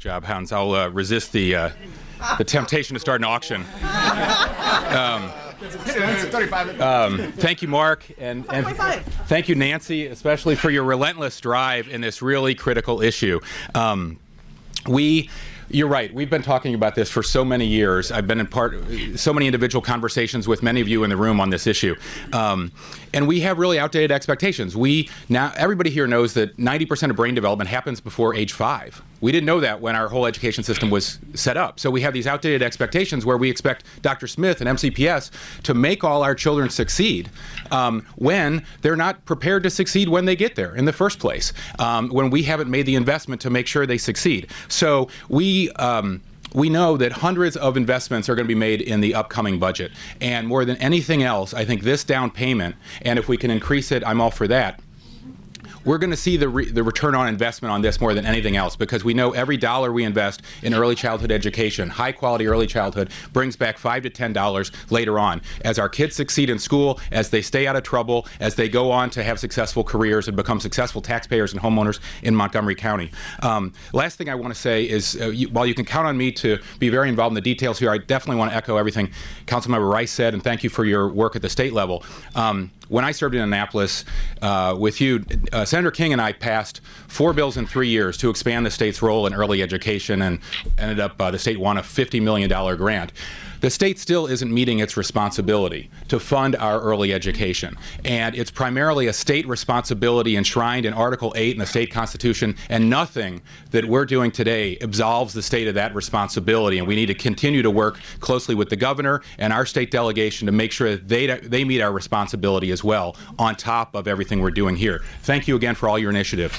Good job, Hans. I'll resist the temptation to start an auction. Thank you, Mark, and thank you, Nancy, especially for your relentless drive in this really critical issue. You're right. We've been talking about this for so many years. I've been in so many individual conversations with many of you in the room on this issue. And we have really outdated expectations. Everybody here knows that 90% of brain development happens before age 5. We didn't know that when our whole education system was set up. So we have these outdated expectations where we expect Dr. Smith and MCPS to make all our children succeed when they're not prepared to succeed when they get there in the first place, when we haven't made the investment to make sure they succeed. So we know that hundreds of investments are going to be made in the upcoming budget. And more than anything else, I think this down payment, and if we can increase it, I'm all for that. We're going to see the return on investment on this more than anything else, because we know every dollar we invest in early childhood education, high quality early childhood, brings back $5 to $10 later on. As our kids succeed in school, as they stay out of trouble, as they go on to have successful careers and become successful taxpayers and homeowners in Montgomery County. Last thing I want to say is, while you can count on me to be very involved in the details here, I definitely want to echo everything Councilmember Rice said, and thank you for your work at the state level. When I served in Annapolis with you, Senator King and I passed 4 bills in 3 years to expand the state's role in early education, and ended up the state won a $50 million grant. The state still isn't meeting its responsibility to fund our early education. And it's primarily a state responsibility enshrined in Article 8 in the state constitution, and nothing that we're doing today absolves the state of that responsibility. And we need to continue to work closely with the governor and our state delegation to make sure that they meet our responsibility as well, on top of everything we're doing here. Thank you again for all your initiative.